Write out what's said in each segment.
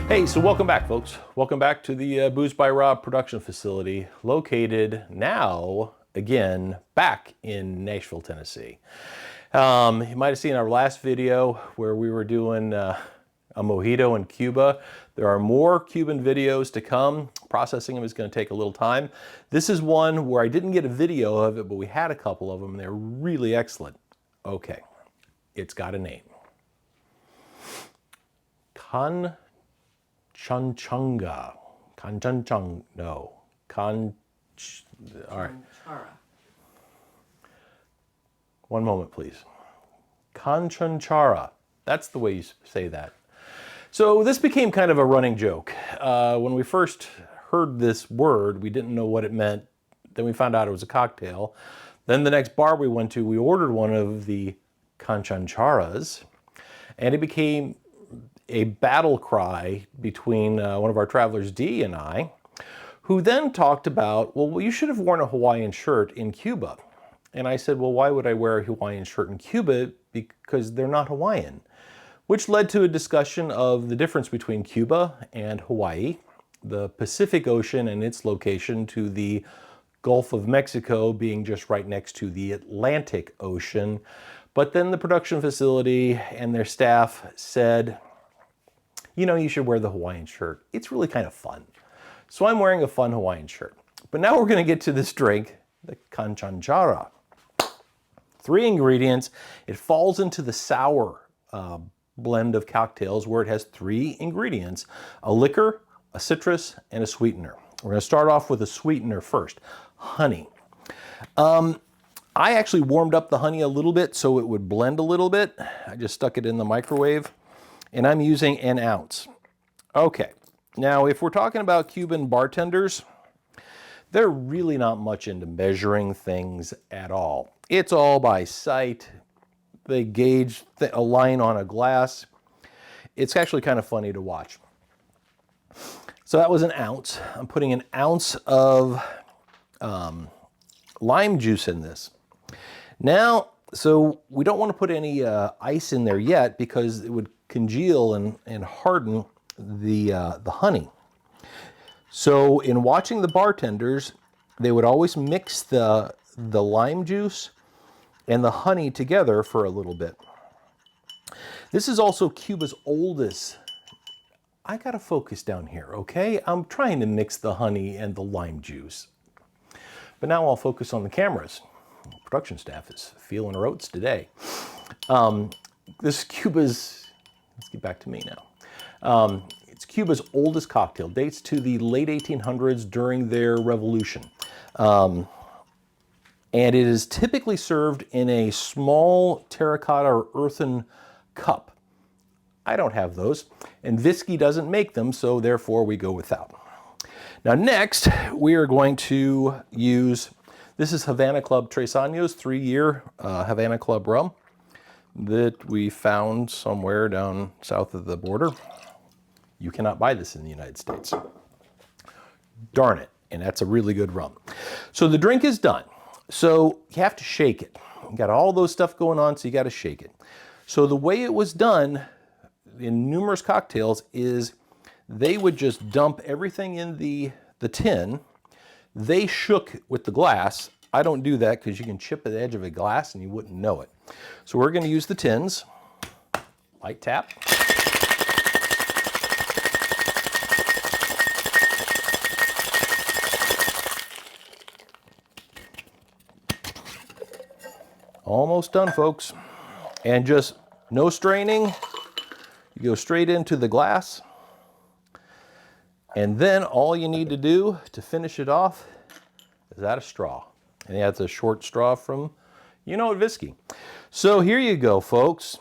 Hey, so welcome back, folks. Welcome back to the Booze by Rob production facility, located now, again, back in Nashville, Tennessee. You might have seen our last video where we were doing a mojito in Cuba. There are more Cuban videos to come. Processing them is going to take a little time. This is one where I didn't get a video of it, but we had a couple of them, and they're really excellent. Okay, it's got a name. All right. One moment, please. Canchanchara. That's the way you say that. So this became kind of a running joke. When we first heard this word, we didn't know what it meant. Then we found out it was a cocktail. Then the next bar we went to, we ordered one of the Canchancharas, and it became a battle cry between one of our travelers, Dee, and I, who then talked about, well, you should have worn a Hawaiian shirt in Cuba. And I said, well, why would I wear a Hawaiian shirt in Cuba? Because they're not Hawaiian. Which led to a discussion of the difference between Cuba and Hawaii, the Pacific Ocean and its location to the Gulf of Mexico being just right next to the Atlantic Ocean. But then the production facility and their staff said, you know, you should wear the Hawaiian shirt. It's really kind of fun. So I'm wearing a fun Hawaiian shirt. But now we're going to get to this drink, the Canchanchara. 3 ingredients. It falls into the sour blend of cocktails where it has 3 ingredients: a liquor, a citrus, and a sweetener. We're going to start off with a sweetener first, honey. I actually warmed up the honey a little bit so it would blend a little bit. I just stuck it in the microwave, and I'm using an ounce. Okay, now if we're talking about Cuban bartenders, they're really not much into measuring things at all. It's all by sight. They gauge a line on a glass. It's actually kind of funny to watch. So that was an ounce. I'm putting an ounce of lime juice in this. Now, so we don't want to put any ice in there yet because it would congeal and harden the honey. So in watching the bartenders, they would always mix the lime juice and the honey together for a little bit. This is also Cuba's oldest. I gotta focus down here, okay? I'm trying to mix the honey and the lime juice. But now I'll focus on the cameras. Production staff is feeling her oats today. This is Cuba's, let's get back to me now. It's Cuba's oldest cocktail, dates to the late 1800s during their revolution. And it is typically served in a small terracotta or earthen cup. I don't have those, and Whiskey doesn't make them, so therefore we go without. Now next, we are going to use, this is Havana Club Tres Años, 3-year Havana Club rum that we found somewhere down south of the border. You cannot buy this in the United States. Darn it, and that's a really good rum. So the drink is done. So you have to shake it. You got all those stuff going on, so you got to shake it. So the way it was done in numerous cocktails is they would just dump everything in the tin. They shook with the glass. I don't do that because you can chip the edge of a glass and you wouldn't know it. So we're going to use the tins. Light tap. Almost done, folks. And just no straining. You go straight into the glass. And then all you need to do to finish it off is add a straw. And that's a short straw from, you know, Whiskey. So here you go, folks.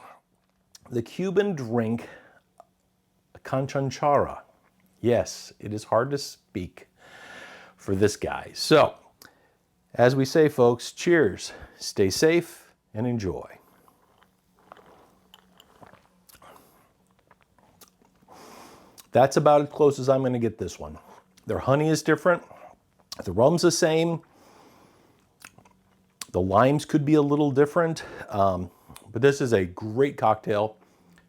The Cuban drink, Canchanchara. Yes, it is hard to speak for this guy. So, as we say, folks, cheers. Stay safe and enjoy. That's about as close as I'm going to get this one. Their honey is different. The rum's the same. The limes could be a little different. But this is a great cocktail.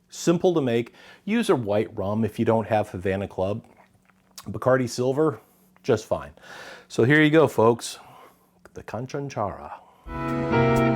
Simple to make. Use a white rum if you don't have Havana Club. Bacardi Silver, just fine. So here you go, folks. The Canchanchara.